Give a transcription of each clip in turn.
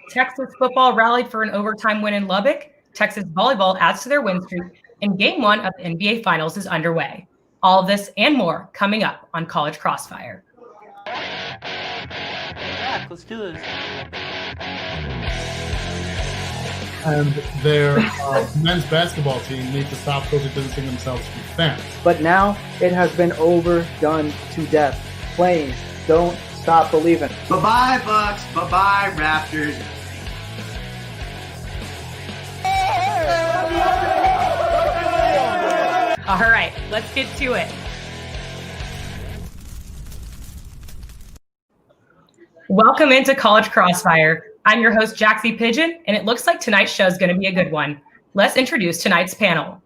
Texas football rallied for an overtime win in Lubbock. Texas volleyball adds to their win streak, and Game 1 of the NBA Finals is underway. All of this and more coming up on College Crossfire. Yeah, let's do this. And their men's basketball team needs to stop social distancing themselves from fans. But now it has been overdone to death. Planes don't stop believing. Bye-bye, Bucks. Bye-bye, Raptors. All right, let's get to it. Welcome into College Crossfire. I'm your host, Jaxie Pidgeon, and it looks like tonight's show is going to be a good one. Let's introduce tonight's panel.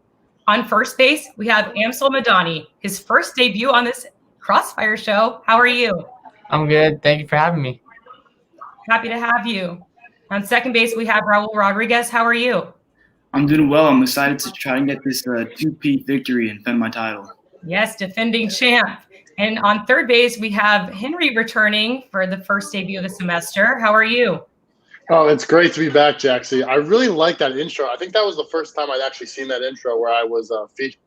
On first base, we have Amsal Madhani, his first debut on this Crossfire show. How are you? I'm good. Thank you for having me. Happy to have you. On second base, we have Raul Rodriguez. How are you? I'm doing well. I'm excited to try and get this 2-peat victory and defend my title. Yes, defending champ. And on third base, we have Henry returning for the first debut of the semester. How are you? Oh, it's great to be back, Jaxie. I really like that intro. I think that was the first time I'd actually seen that intro where I was featured.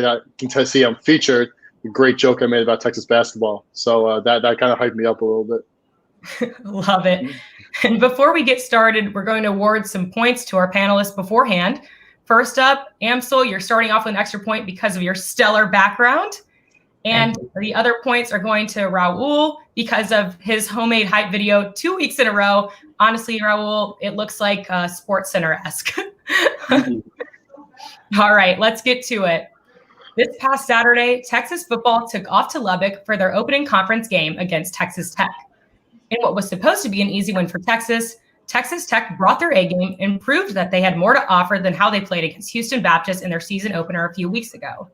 I'm featured. A great joke I made about Texas basketball. So that kind of hyped me up a little bit. Love it. And before we get started, we're going to award some points to our panelists beforehand. First up, Amsal, you're starting off with an extra point because of your stellar background. And the other points are going to Raul because of his homemade hype video 2 weeks in a row. Honestly, Raul, it looks like Sports Center-esque. All right, let's get to it. This past Saturday, Texas football took off to Lubbock for their opening conference game against Texas Tech. In what was supposed to be an easy win for Texas, Texas Tech brought their A game and proved that they had more to offer than how they played against Houston Baptist in their season opener a few weeks ago.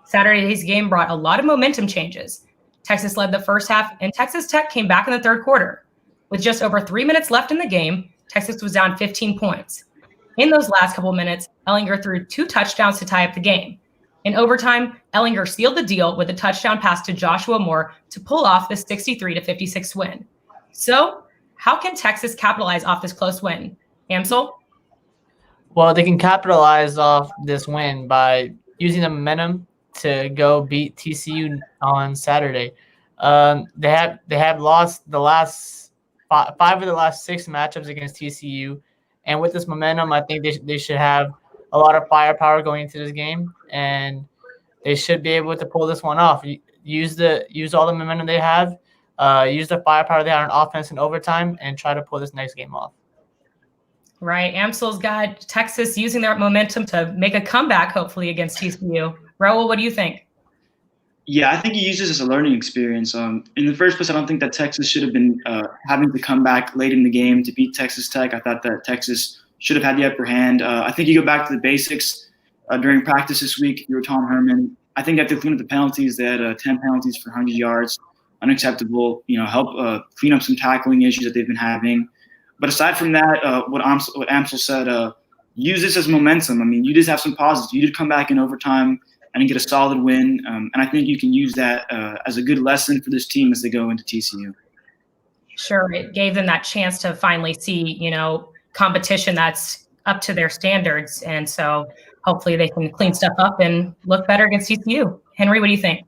Saturday's game brought a lot of momentum changes. Texas led the first half, and Texas Tech came back in the third quarter. With just over 3 minutes left in the game, Texas was down 15 points. In those last couple minutes, Ellinger threw 2 touchdowns to tie up the game. In overtime, Ellinger sealed the deal with a touchdown pass to Joshua Moore to pull off the 63-56 win. So, how can Texas capitalize off this close win? Amsal? Well, they can capitalize off this win by using the momentum to go beat TCU on Saturday. They have lost the last five of the last 6 matchups against TCU, and with this momentum, I think they should have a lot of firepower going into this game, and they should be able to pull this one off. Use all the momentum they have, use the firepower they have on offense in overtime, and try to pull this next game off. Right. Amsal's got Texas using their momentum to make a comeback, hopefully, against TCU. Raul, what do you think? Yeah, I think he used this as a learning experience. In the first place, I don't think that Texas should have been having to come back late in the game to beat Texas Tech. I thought that Texas should have had the upper hand. I think you go back to the basics during practice this week. You were Tom Herman. I think that they cleaned up the penalties. They had 10 penalties for 100 yards. Unacceptable. Help clean up some tackling issues that they've been having. But aside from that, what Amsal said, use this as momentum. I mean, you just have some positives. You did come back in overtime and get a solid win. And I think you can use that as a good lesson for this team as they go into TCU. Sure. It gave them that chance to finally see, competition that's up to their standards. And so hopefully they can clean stuff up and look better against TCU. Henry, what do you think?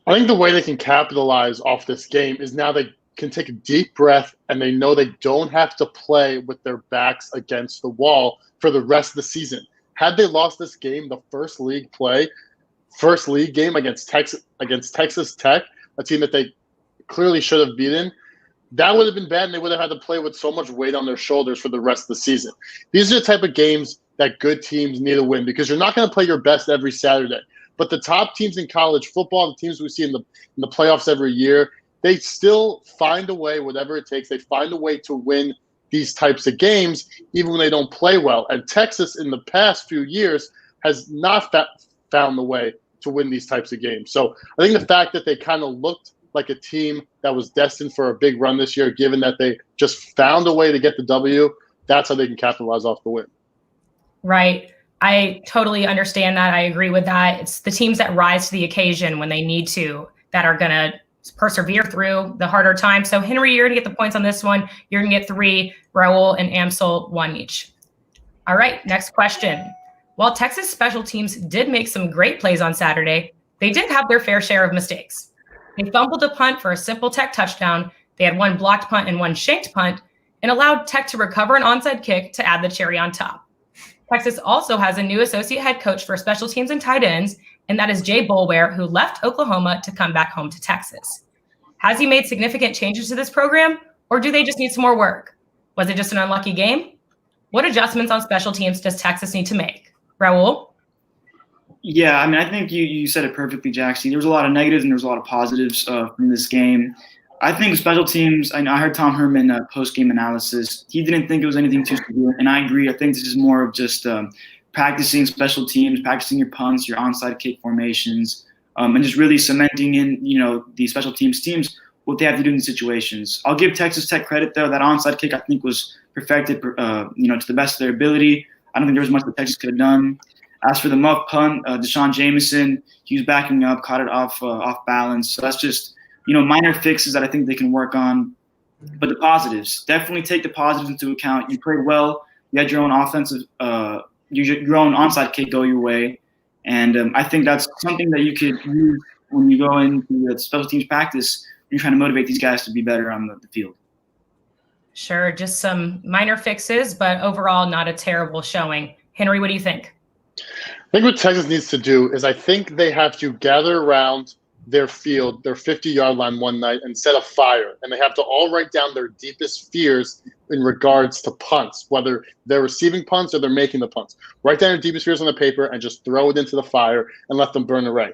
I think the way they can capitalize off this game is now they can take a deep breath and they know they don't have to play with their backs against the wall for the rest of the season. Had they lost this game, the first league game against Texas Tech, a team that they clearly should have beaten, that would have been bad, and they would have had to play with so much weight on their shoulders for the rest of the season. These are the type of games that good teams need to win because you're not going to play your best every Saturday. But the top teams in college football, the teams we see in the playoffs every year, they still find a way, whatever it takes. They find a way to win these types of games, even when they don't play well. And Texas, in the past few years, has not found the way to win these types of games. So I think the fact that they kind of looked like a team that was destined for a big run this year, given that they just found a way to get the W, that's how they can capitalize off the win. Right. I totally understand that. I agree with that. It's the teams that rise to the occasion when they need to that are going to persevere through the harder times. So, Henry, you're going to get the points on this one. You're going to get 3. Raul and Amsal 1 each. All right, next question. While Texas special teams did make some great plays on Saturday, they did have their fair share of mistakes. They fumbled a punt for a simple Tech touchdown. They had 1 blocked punt and 1 shanked punt, and allowed Tech to recover an onside kick to add the cherry on top. Texas also has a new associate head coach for special teams and tight ends, and that is Jay Boulware, who left Oklahoma to come back home to Texas. Has he made significant changes to this program, or do they just need some more work? Was it just an unlucky game? What adjustments on special teams does Texas need to make? Raul? Yeah, I mean, I think you said it perfectly, Jaxie. There was a lot of negatives and there was a lot of positives from this game. I think special teams, I heard Tom Herman post-game analysis. He didn't think it was anything too severe, and I agree. I think this is more of just practicing special teams, practicing your punts, your onside kick formations, and just really cementing in, the special teams what they have to do in the situations. I'll give Texas Tech credit, though. That onside kick, I think, was perfected, to the best of their ability. I don't think there was much that Texas could have done. As for the muff punt, Deshaun Jameson, he was backing up, caught it off balance. So that's just minor fixes that I think they can work on. But the positives, definitely take the positives into account. You played well. You had your own offensive, your own onside kick go your way. And I think that's something that you could use when you go into the special teams practice. You're trying to motivate these guys to be better on the field. Sure, just some minor fixes, but overall not a terrible showing. Henry, what do you think? I think what Texas needs to do is I think they have to gather around their field, their 50-yard line one night and set a fire. And they have to all write down their deepest fears in regards to punts, whether they're receiving punts or they're making the punts. Write down your deepest fears on the paper and just throw it into the fire and let them burn away.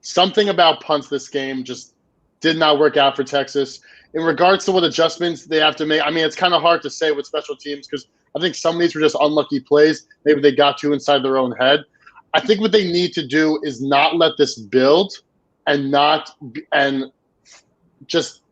Something about punts this game just did not work out for Texas. In regards to what adjustments they have to make, I mean, it's kind of hard to say with special teams because I think some of these were just unlucky plays. Maybe they got too inside their own head. I think what they need to do is not let this build and just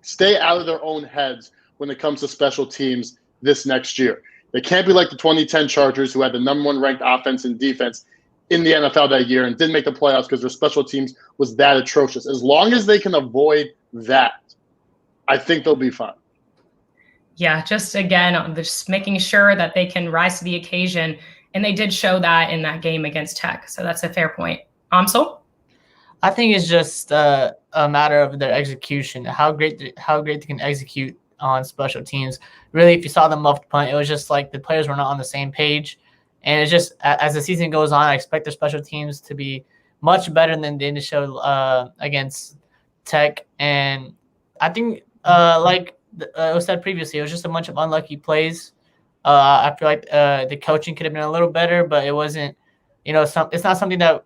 stay out of their own heads when it comes to special teams this next year. They can't be like the 2010 Chargers, who had the #1 ranked offense and defense in the NFL that year and didn't make the playoffs because their special teams was that atrocious. As long as they can avoid that, I think they'll be fine. Yeah, just making sure that they can rise to the occasion. And they did show that in that game against Tech. So that's a fair point. Amsal? I think it's just a matter of their execution, how great they can execute on special teams. Really, if you saw the muffed punt, it was just like the players were not on the same page. And it's just as the season goes on, I expect their special teams to be much better than they did show against Tech. And I think, like it was said previously, it was just a bunch of unlucky plays. I feel like the coaching could have been a little better, but it wasn't, it's not something that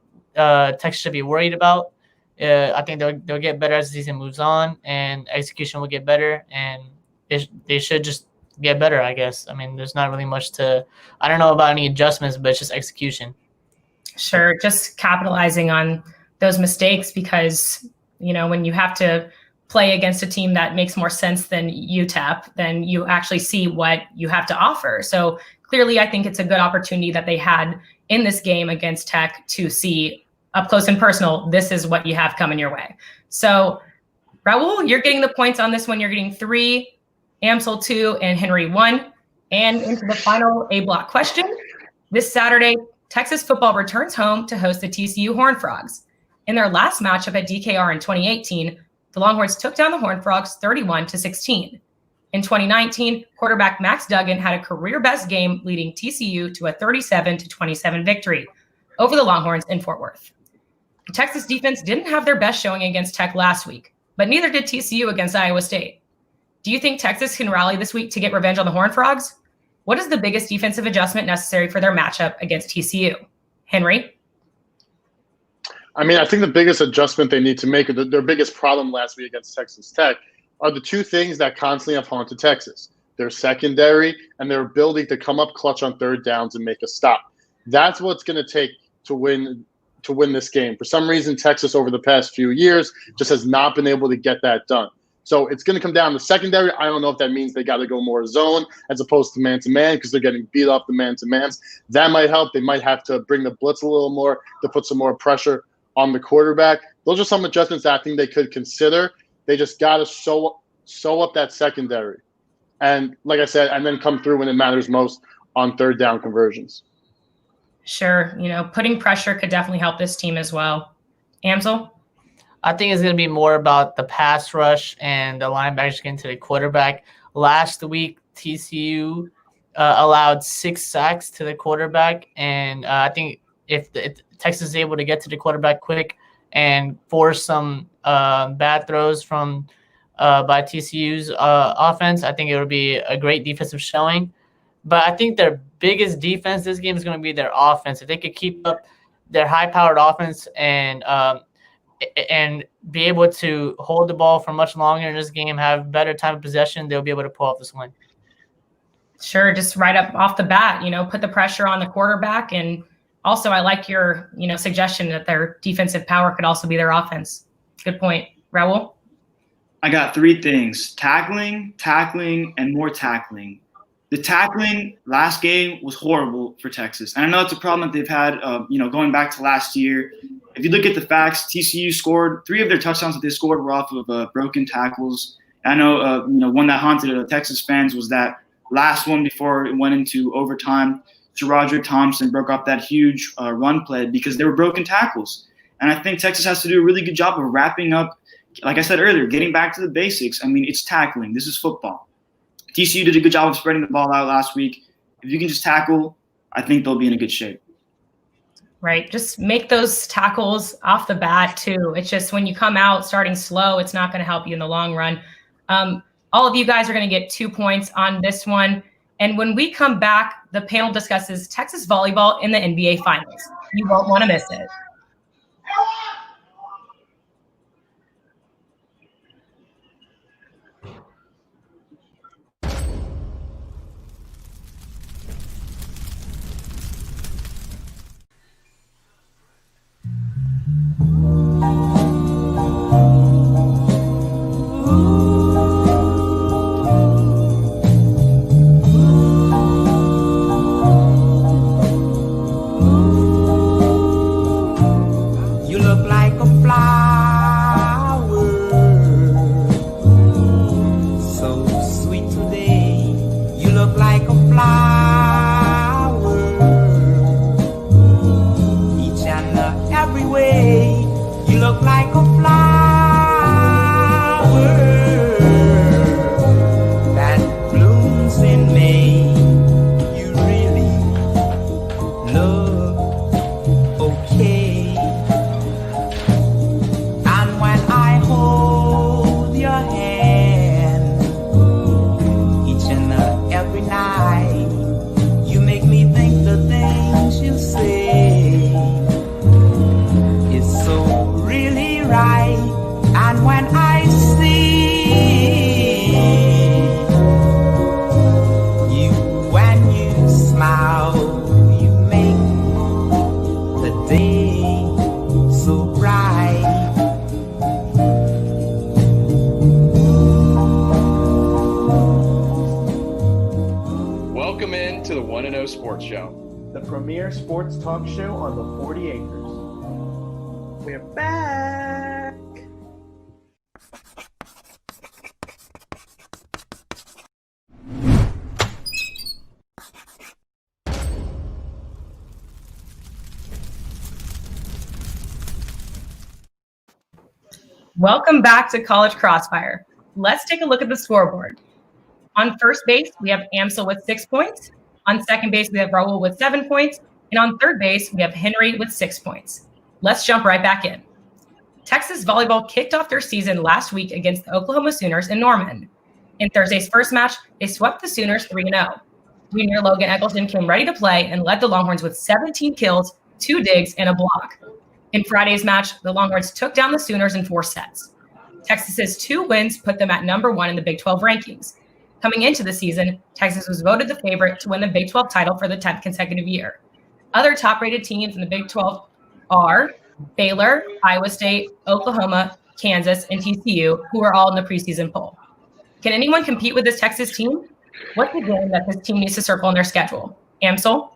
Texas should be worried about. I think they'll get better as the season moves on, and execution will get better, and they should just get better, I guess. I mean, there's not really much I don't know about any adjustments, but it's just execution. Sure, just capitalizing on those mistakes because, when you have to play against a team that makes more sense than UTEP, then you actually see what you have to offer. So clearly, I think it's a good opportunity that they had in this game against Tech to see up close and personal, this is what you have coming your way. So Raul, you're getting the points on this one. You're getting 3, Amsal 2, and Henry 1. And into the final A block question. This Saturday, Texas football returns home to host the TCU Horned Frogs. In their last matchup at DKR in 2018, the Longhorns took down the Horned Frogs 31-16. In 2019, quarterback Max Duggan had a career-best game, leading TCU to a 37-27 victory over the Longhorns in Fort Worth. The Texas defense didn't have their best showing against Tech last week, but neither did TCU against Iowa State. Do you think Texas can rally this week to get revenge on the Horned Frogs? What is the biggest defensive adjustment necessary for their matchup against TCU? Henry? I mean, I think the biggest adjustment they need to make, their biggest problem last week against Texas Tech, are the two things that constantly have haunted Texas: their secondary and their ability to come up clutch on third downs and make a stop. That's what's going to take to win this game. For some reason, Texas over the past few years just has not been able to get that done. So it's going to come down to secondary. I don't know if that means they got to go more zone as opposed to man-to-man because they're getting beat up the man-to-mans. That might help. They might have to bring the blitz a little more to put some more pressure on the quarterback. Those are some adjustments that I think they could consider. They just got to sew up that secondary. And like I said, and then come through when it matters most on third down conversions. Sure. Putting pressure could definitely help this team as well. Amsal? I think it's going to be more about the pass rush and the linebackers getting to the quarterback. Last week, TCU allowed 6 sacks to the quarterback. And I think if Texas is able to get to the quarterback quick and force some bad throws from by TCU's offense, I think it would be a great defensive showing. But I think their biggest defense this game is going to be their offense. If they could keep up their high-powered offense and be able to hold the ball for much longer in this game, have better time of possession, they'll be able to pull off this win. Sure, just right up off the bat, put the pressure on the quarterback. And also I like your, suggestion that their defensive power could also be their offense. Good point. Raul? I got 3 things: tackling, and more tackling. The tackling last game was horrible for Texas. And I know it's a problem that they've had, going back to last year. If you look at the facts, TCU scored 3 of their touchdowns that they scored were off of broken tackles. I know, one that haunted Texas fans was that last one before it went into overtime. SaRodorick Thompson broke off that huge run play because they were broken tackles. And I think Texas has to do a really good job of wrapping up, like I said earlier, getting back to the basics. I mean, it's tackling. This is football. TCU did a good job of spreading the ball out last week. If you can just tackle, I think they'll be in a good shape. Right. Just make those tackles off the bat, too. It's just when you come out starting slow, it's not going to help you in the long run. All of you guys are going to get 2 points on this one. And when we come back, the panel discusses Texas volleyball in the NBA Finals. You won't want to miss it. Sports Show, the premier sports talk show on the 40 acres. We're back. Welcome back to College Crossfire. Let's take a look at the scoreboard. On first base, we have Amsal with 6 points. On second base, we have Raul with 7 points. And on third base, we have Henry with 6 points. Let's jump right back in. Texas volleyball kicked off their season last week against the Oklahoma Sooners in Norman. In Thursday's first match, they swept the Sooners 3-0. Junior Logan Eggleton came ready to play and led the Longhorns with 17 kills, 2 digs, and a block. In Friday's match, the Longhorns took down the Sooners in 4 sets. Texas's 2 wins put them at number 1 in the Big 12 rankings. Coming into the season, Texas was voted the favorite to win the Big 12 title for the 10th consecutive year. Other top-rated teams in the Big 12 are Baylor, Iowa State, Oklahoma, Kansas, and TCU, who are all in the preseason poll. Can anyone compete with this Texas team? What's the game that this team needs to circle in their schedule? Amsal?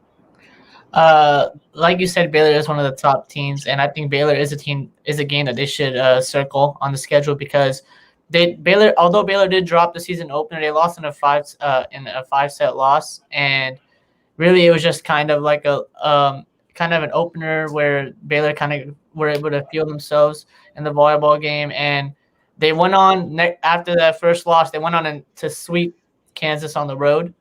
Like you said, Baylor is one of the top teams, and I think Baylor is a game that they should circle on the schedule because although Baylor did drop the season opener, they lost in a 5-set loss, and really it was just kind of like kind of an opener where Baylor kind of were able to feel themselves in the volleyball game, and they went on after that first loss. They went on to sweep Kansas on the road.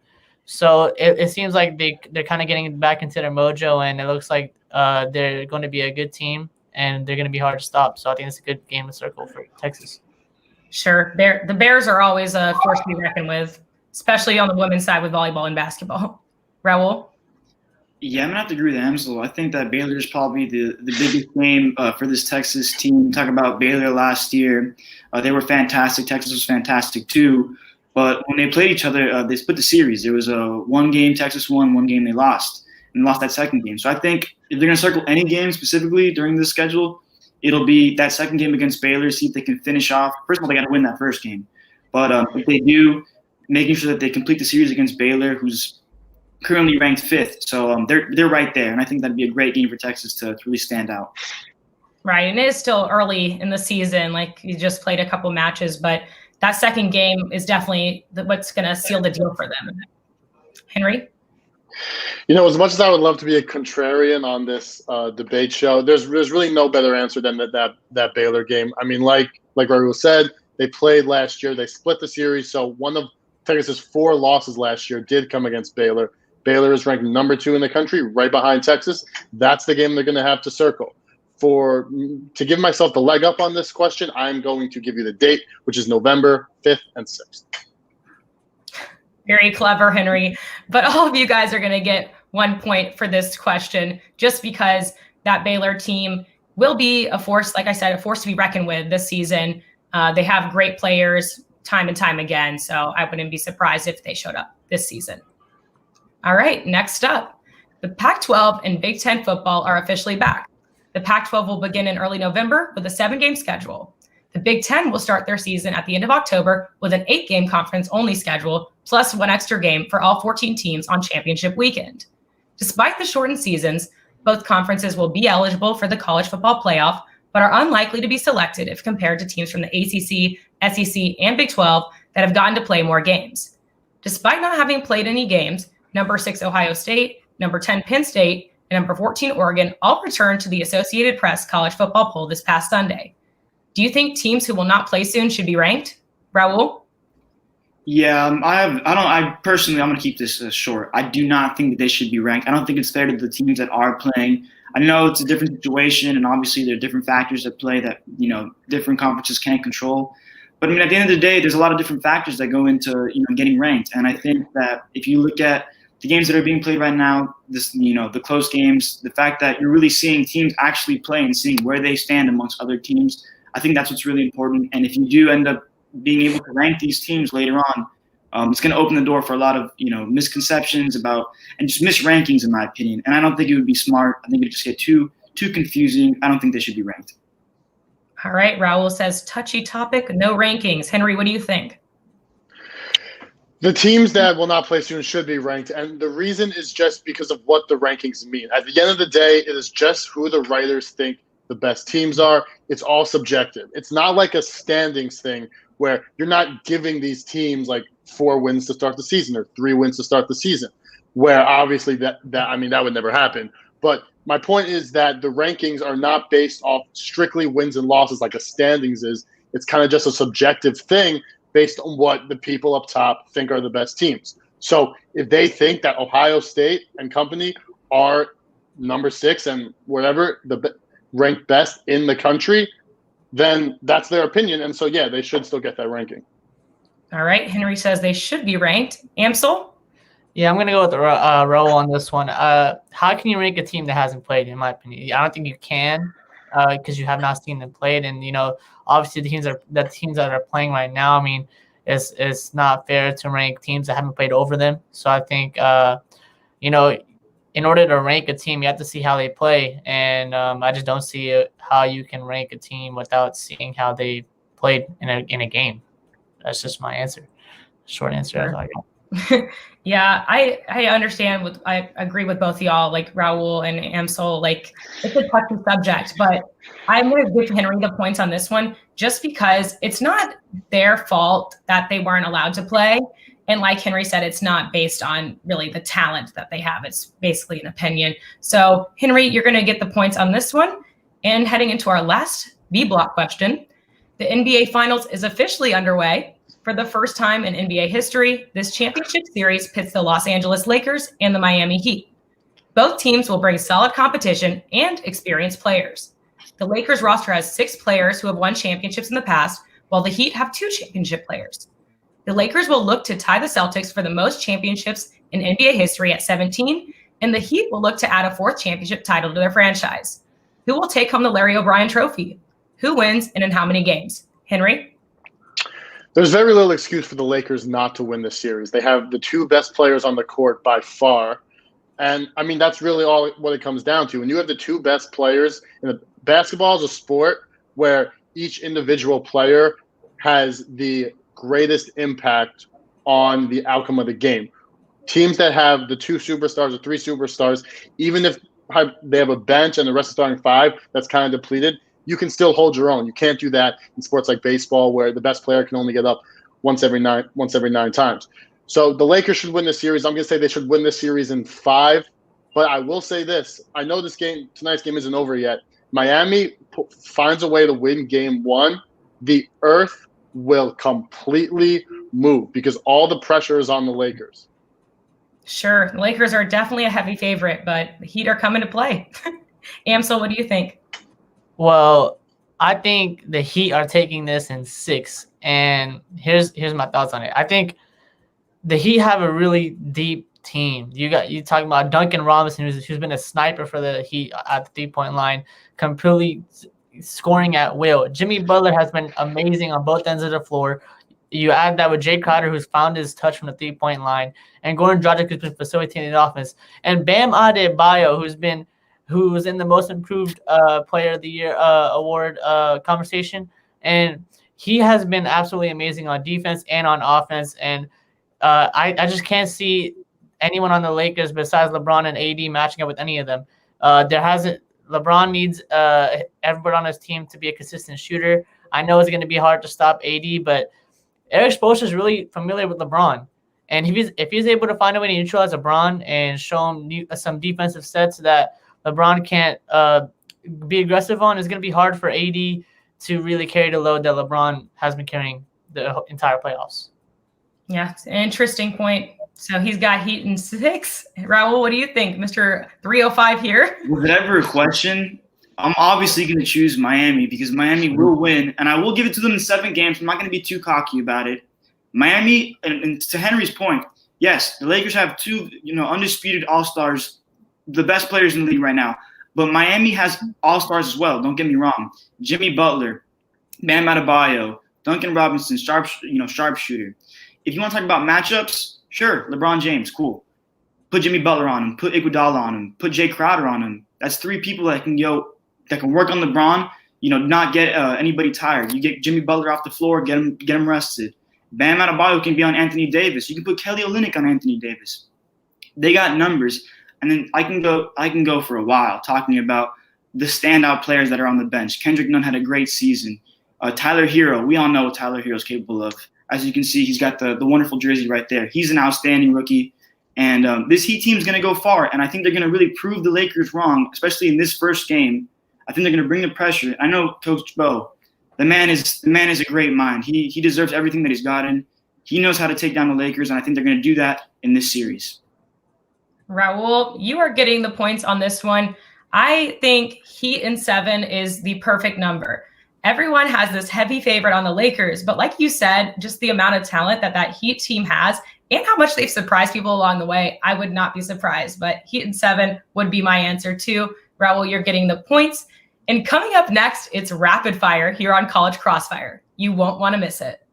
So it seems like they're kind of getting back into their mojo, and it looks like they're going to be a good team, and they're going to be hard to stop. So I think it's a good game to circle for Texas. Sure. The Bears are always a force to be reckoned with, especially on the women's side with volleyball and basketball. Raul? Yeah, I'm going to have to agree with Amsal. I think that Baylor is probably the biggest game for this Texas team. Talk about Baylor last year. They were fantastic. Texas was fantastic too. But when they played each other, they split the series. There was a one game Texas won, one game they lost, and lost that second game. So I think if they're going to circle any game specifically during this schedule, it'll be that second game against Baylor, see if they can finish off. First of all, they got to win that first game. But if they do, making sure that they complete the series against Baylor, who's currently ranked 5th. So they're right there. And I think that'd be a great game for Texas to really stand out. Right. And it is still early in the season. Like, you just played a couple matches, but that second game is definitely what's going to seal the deal for them. Henry? As much as I would love to be a contrarian on this debate show, there's really no better answer than that Baylor game. I mean, like Raul said, they played last year. They split the series. So one of Texas's 4 losses last year did come against Baylor. Baylor is ranked number 2 in the country, right behind Texas. That's the game they're going to have to circle. To give myself the leg up on this question, I'm going to give you the date, which is November 5th and 6th. Very clever, Henry. But all of you guys are going to get 1 point for this question, just because that Baylor team will be a force, like I said, a force to be reckoned with this season. They have great players time and time again, so I wouldn't be surprised if they showed up this season. All right, next up, the Pac-12 and Big Ten football are officially back. The Pac-12 will begin in early November with a 7-game schedule. The Big Ten will start their season at the end of October with an 8-game conference-only schedule, plus 1 extra game for all 14 teams on championship weekend. Despite the shortened seasons, both conferences will be eligible for the college football playoff, but are unlikely to be selected if compared to teams from the ACC, SEC, and Big 12 that have gotten to play more games. Despite not having played any games, number 6 Ohio State, number 10 Penn State, and number 14 Oregon all returned to the Associated Press college football poll this past Sunday. Do you think teams who will not play soon should be ranked? Raul? Yeah, I personally, I'm going to keep this short. I do not think that they should be ranked. I don't think it's fair to the teams that are playing. I know it's a different situation, and obviously there are different factors at play that, different conferences can't control. But I mean, at the end of the day, there's a lot of different factors that go into, getting ranked. And I think that if you look at the games that are being played right now, the close games, the fact that you're really seeing teams actually play and seeing where they stand amongst other teams, I think that's what's really important. And if you do end up being able to rank these teams later on, it's going to open the door for a lot of, misconceptions about and just misrankings, in my opinion. And I don't think it would be smart. I think it would just get too confusing. I don't think they should be ranked. All right. Raul says, touchy topic, no rankings. Henry, what do you think? The teams that will not play soon should be ranked, and the reason is just because of what the rankings mean. At the end of the day, it is just who the writers think the best teams are. It's all subjective. It's not like a standings thing where you're not giving these teams like 4 wins to start the season or 3 wins to start the season, where obviously that would never happen. But my point is that the rankings are not based off strictly wins and losses like a standings is. It's kind of just a subjective thing based on what the people up top think are the best teams. So if they think that Ohio State and company are number 6 and whatever, ranked best in the country, then that's their opinion. And so, yeah, they should still get that ranking. All right. Henry says they should be ranked. Amsal? Yeah, I'm going to go with Raul on this one. How can you rank a team that hasn't played, in my opinion? I don't think you can because you have not seen them played. And, obviously the teams that are playing right now, I mean, it's not fair to rank teams that haven't played over them. So I think, if in order to rank a team, you have to see how they play. And I just don't see how you can rank a team without seeing how they played in a game. That's just my answer. Short answer. Sure. That's all I got. Yeah, I understand. I agree with both of y'all, like Raul and Amsal. Like, it's a touchy subject, but I'm going to give Henry the points on this one just because it's not their fault that they weren't allowed to play. And like Henry said, it's not based on really the talent that they have. It's basically an opinion. So, Henry, you're going to get the points on this one. And heading into our last B block question, the NBA Finals is officially underway. For the first time in NBA history, this championship series pits the Los Angeles Lakers and the Miami Heat. Both teams will bring solid competition and experienced players. The Lakers roster has 6 players who have won championships in the past, while the Heat have 2 championship players. The Lakers will look to tie the Celtics for the most championships in NBA history at 17, and the Heat will look to add a 4th championship title to their franchise. Who will take home the Larry O'Brien Trophy? Who wins and in how many games? Henry? There's very little excuse for the Lakers not to win this series. They have the 2 best players on the court by far. And, I mean, that's really all what it comes down to. When you have the 2 best players, basketball is a sport where each individual player has the greatest impact on the outcome of the game. Teams that have the 2 superstars or 3 superstars, even if they have a bench and the rest of starting 5 that's kind of depleted, you can still hold your own. You can't do that in sports like baseball where the best player can only get up once every 9 times. So the Lakers should win this series. I'm going to say they should win this series in 5. But I will say this. I know tonight's game isn't over yet. Miami finds a way to win game 1. The earth will completely move because all the pressure is on the Lakers. Sure. The Lakers are definitely a heavy favorite, but the Heat are coming to play. Amsal, what do you think? Well, I think the Heat are taking this in 6, and here's my thoughts on it. I think the Heat have a really deep team. You talking about Duncan Robinson, who's been a sniper for the Heat at the 3-point line, completely scoring at will. Jimmy Butler has been amazing on both ends of the floor. You add that with Jay Crowder, who's found his touch from the 3-point line, and Goran Dragic, who's been facilitating the offense, and Bam Adebayo, who's in the most improved player of the year award conversation. And he has been absolutely amazing on defense and on offense. And I just can't see anyone on the Lakers besides LeBron and AD matching up with any of them. LeBron needs everybody on his team to be a consistent shooter. I know it's going to be hard to stop AD, but Eric Spoelstra is really familiar with LeBron. And if he's able to find a way to neutralize LeBron and show him some defensive sets that LeBron can't be aggressive on, it's going to be hard for AD to really carry the load that LeBron has been carrying the entire playoffs. Yeah, it's an interesting point. So he's got Heat in 6. Raul, what do you think, Mr. 305 here? Was it ever a question? I'm obviously going to choose Miami because Miami will win, and I will give it to them in 7 games. I'm not going to be too cocky about it. Miami, and to Henry's point, yes, the Lakers have 2, undisputed all-stars, the best players in the league right now. But Miami has all-stars as well. Don't get me wrong. Jimmy Butler, Bam Adebayo, Duncan Robinson, sharpshooter. If you want to talk about matchups, sure, LeBron James, cool. Put Jimmy Butler on him. Put Iguodala on him. Put Jay Crowder on him. That's 3 people that can work on LeBron. Not get anybody tired. You get Jimmy Butler off the floor, get him rested. Bam Adebayo can be on Anthony Davis. You can put Kelly Olynyk on Anthony Davis. They got numbers. And then I can go for a while talking about the standout players that are on the bench. Kendrick Nunn had a great season. Tyler Hero, we all know what Tyler Hero is capable of. As you can see, he's got the wonderful jersey right there. He's an outstanding rookie. And this Heat team is going to go far. And I think they're going to really prove the Lakers wrong, especially in this first game. I think they're going to bring the pressure. I know Coach Bo, the man is a great mind. He deserves everything that he's gotten. He knows how to take down the Lakers, and I think they're going to do that in this series. Raul, you are getting the points on this one. I think Heat in 7 is the perfect number. Everyone has this heavy favorite on the Lakers, but like you said, just the amount of talent that Heat team has and how much they've surprised people along the way, I would not be surprised. But Heat in 7 would be my answer too. Raul, you're getting the points. And coming up next, it's Rapid Fire here on College Crossfire. You won't want to miss it.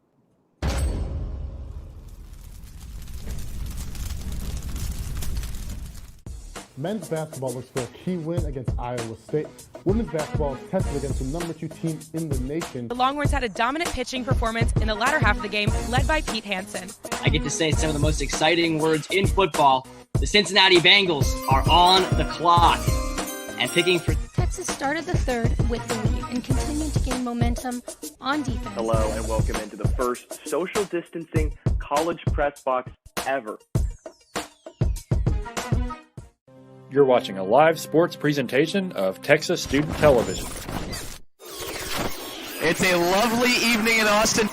Men's basketball looks for a key win against Iowa State. Women's basketball is tested against the number 2 team in the nation. The Longhorns had a dominant pitching performance in the latter half of the game, led by Pete Hansen. I get to say some of the most exciting words in football. The Cincinnati Bengals are on the clock. And picking for Texas started the third with the lead and continued to gain momentum on defense. Hello and welcome into the first social distancing college press box ever. You're watching a live sports presentation of Texas Student Television. It's a lovely evening in Austin.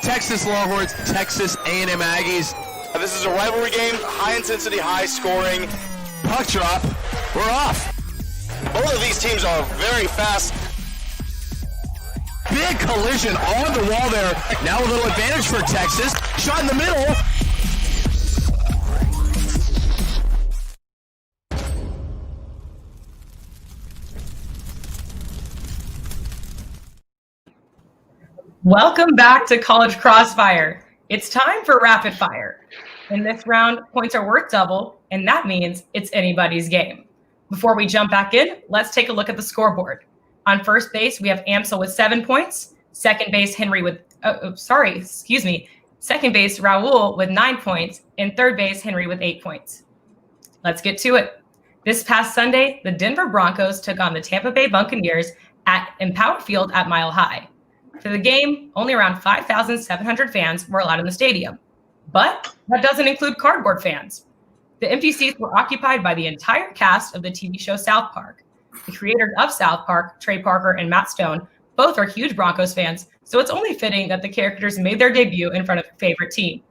Texas Longhorns, Texas A&M Aggies. This is a rivalry game, high intensity, high scoring. Puck drop, we're off. Both of these teams are very fast. Big collision on the wall there. Now a little advantage for Texas. Shot in the middle. Welcome back to College Crossfire. It's time for rapid fire. In this round, points are worth double, and that means it's anybody's game. Before we jump back in, let's take a look at the scoreboard. On first base, we have Amsal with 7 points. Second base, Second base, Raul with 9 points. And third base, Henry with 8 points. Let's get to it. This past Sunday, the Denver Broncos took on the Tampa Bay Buccaneers at Empower Field at Mile High. For the game, only around 5,700 fans were allowed in the stadium. But that doesn't include cardboard fans. The empty seats were occupied by the entire cast of the TV show South Park. The creators of South Park, Trey Parker and Matt Stone, both are huge Broncos fans, so it's only fitting that the characters made their debut in front of their favorite team.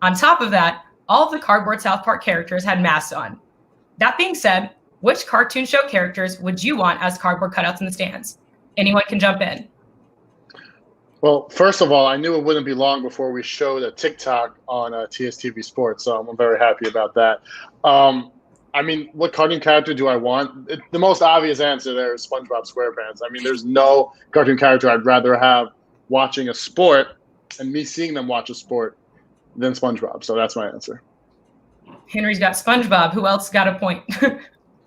On top of that, all of the cardboard South Park characters had masks on. That being said, which cartoon show characters would you want as cardboard cutouts in the stands? Anyone can jump in. Well, first of all, I knew it wouldn't be long before we showed a TikTok on TSTV Sports, so I'm very happy about that. I mean, what cartoon character do I want? The most obvious answer there is SpongeBob SquarePants. I mean, there's no cartoon character I'd rather have watching a sport and me seeing them watch a sport than SpongeBob, so that's my answer. Henry's got SpongeBob. Who else got a point?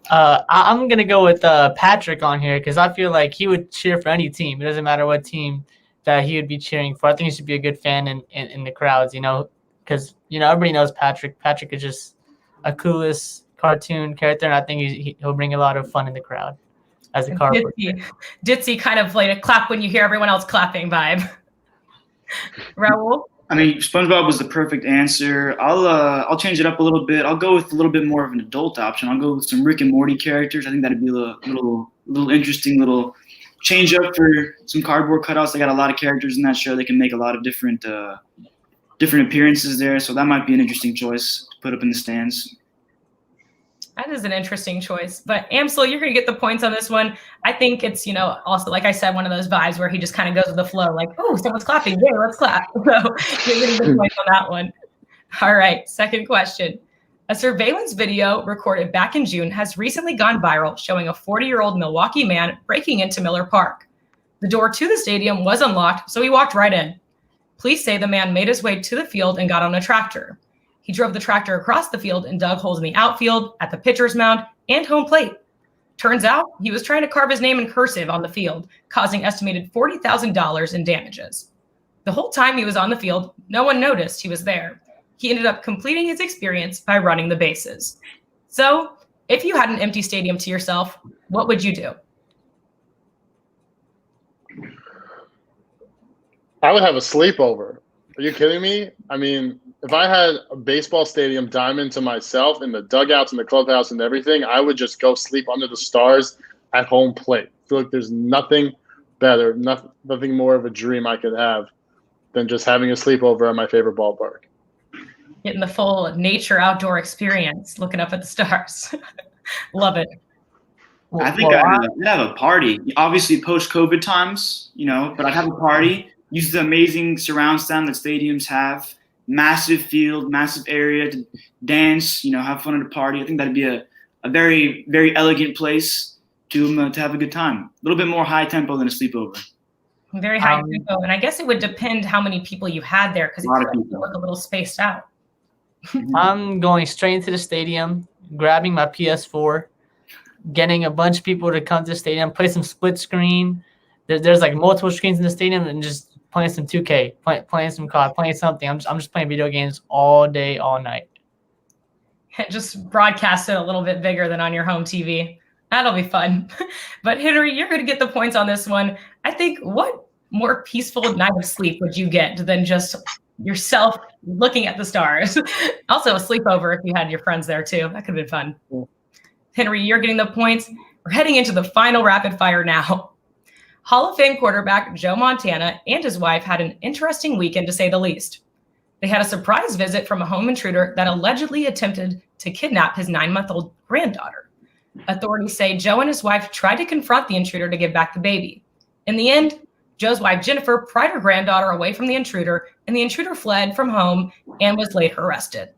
I'm going to go with Patrick on here because I feel like he would cheer for any team. It doesn't matter what team that he would be cheering for. I think he should be a good fan in the crowds, because, everybody knows Patrick. Patrick is just a coolest cartoon character, and I think he'll bring a lot of fun in the crowd as a cardboard. Ditzy kind of like a clap when you hear everyone else clapping vibe. Raul? I mean, SpongeBob was the perfect answer. I'll change it up a little bit. I'll go with a little bit more of an adult option. I'll go with some Rick and Morty characters. I think that'd be a little interesting little change up for some cardboard cutouts. They got a lot of characters in that show. They can make a lot of different appearances there. So that might be an interesting choice to put up in the stands. That is an interesting choice. But Amsal, you're going to get the points on this one. I think it's, also, like I said, one of those vibes where he just kind of goes with the flow, like, oh, someone's clapping. Yeah, let's clap. So you're getting the points on that one. All right, second question. A surveillance video recorded back in June has recently gone viral, showing a 40-year-old Milwaukee man breaking into Miller Park. The door to the stadium was unlocked, so he walked right in. Police say the man made his way to the field and got on a tractor. He drove the tractor across the field and dug holes in the outfield, at the pitcher's mound, and home plate. Turns out he was trying to carve his name in cursive on the field, causing estimated $40,000 in damages. The whole time he was on the field, no one noticed he was there. He ended up completing his experience by running the bases. So, if you had an empty stadium to yourself, what would you do? I would have a sleepover. Are you kidding me? I mean, if I had a baseball stadium diamond to myself in the dugouts and the clubhouse and everything, I would just go sleep under the stars at home plate. I feel like there's nothing better, nothing more of a dream I could have than just having a sleepover at my favorite ballpark. Getting the full nature outdoor experience, looking up at the stars. Love it. I think I'd have a party. Obviously, post-COVID times, but I'd have a party. Use the amazing surround sound that stadiums have. Massive field, massive area to dance, have fun at a party. I think that'd be a very, very elegant place to have a good time. A little bit more high tempo than a sleepover. Very high tempo. And I guess it would depend how many people you had there because it would look a little spaced out. I'm going straight into the stadium. grabbing my PS4, getting a bunch of people to come to the stadium, play some split screen. There's like multiple screens in the stadium, and just playing some 2K, playing some COD, playing something. I'm just playing video games all day, all night. Just broadcast it a little bit bigger than on your home TV. That'll be fun. But Henry, you're going to get the points on this one. I think what more peaceful night of sleep would you get than just yourself looking at the stars? Also a sleepover if you had your friends there too. That could have been fun. Yeah. Henry, you're getting the points. We're heading into the final rapid fire now. Hall of Fame quarterback Joe Montana and his wife had an interesting weekend, to say the least. They had a surprise visit from a home intruder that allegedly attempted to kidnap his 9-month-old granddaughter. Authorities say Joe and his wife tried to confront the intruder to give back the baby. In the end, Joe's wife, Jennifer, pried her granddaughter away from the intruder, and the intruder fled from home and was later arrested.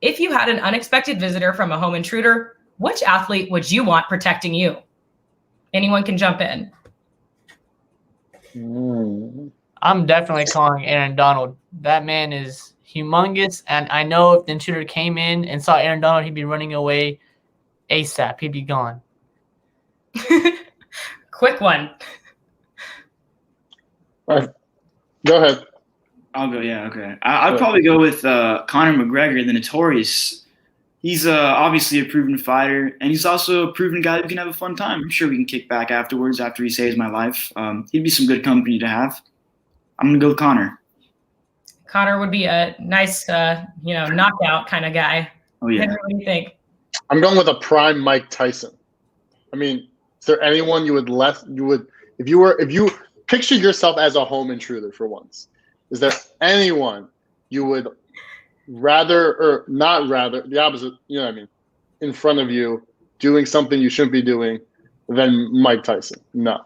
If you had an unexpected visitor from a home intruder, which athlete would you want protecting you? Anyone can jump in. I'm definitely calling Aaron Donald. That man is humongous, and I know if the intruder came in and saw Aaron Donald, he'd be running away ASAP. He'd be gone. Quick one. All right. Go ahead. I'll go. Yeah, okay. I'd probably go with Conor McGregor, the Notorious. He's obviously a proven fighter, and he's also a proven guy who can have a fun time. I'm sure we can kick back afterwards after he saves my life. He'd be some good company to have. I'm going to go with Conor. Conor would be a nice, knockout kind of guy. Oh, yeah. Henry, what do you think? I'm going with a prime Mike Tyson. I mean, is there anyone if you picture yourself as a home intruder for once, is there anyone you would rather, or not rather, the opposite, you know what I mean, in front of you doing something you shouldn't be doing than Mike Tyson? No.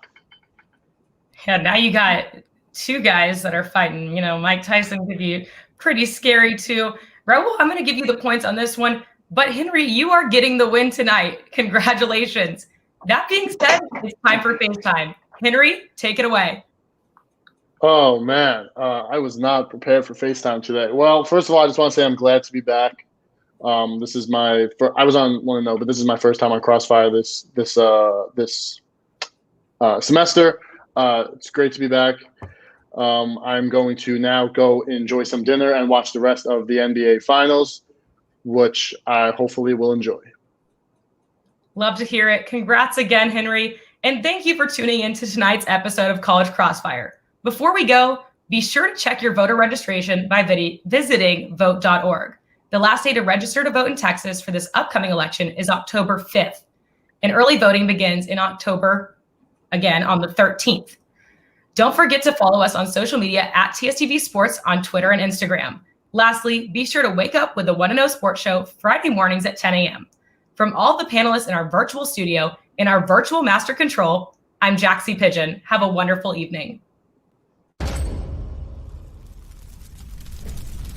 Yeah, now you got two guys that are fighting. Mike Tyson could be pretty scary too. Raul, I'm going to give you the points on this one. But Henry, you are getting the win tonight. Congratulations. That being said, it's time for FaceTime. Henry, take it away. Oh, man. I was not prepared for FaceTime today. Well, first of all, I just want to say I'm glad to be back. This is my first, I was on Want to Know, but this is my first time on Crossfire this semester. It's great to be back. I'm going to now go enjoy some dinner and watch the rest of the NBA Finals, which I hopefully will enjoy. Love to hear it. Congrats again, Henry. And thank you for tuning in to tonight's episode of College Crossfire. Before we go, be sure to check your voter registration by visiting vote.org. The last day to register to vote in Texas for this upcoming election is October 5th. And early voting begins in October, again, on the 13th. Don't forget to follow us on social media at TSTV Sports on Twitter and Instagram. Lastly, be sure to wake up with the Want to Know Sports Show Friday mornings at 10 a.m. From all the panelists in our virtual studio, in our virtual master control, I'm Jaxie Pidgeon. Have a wonderful evening.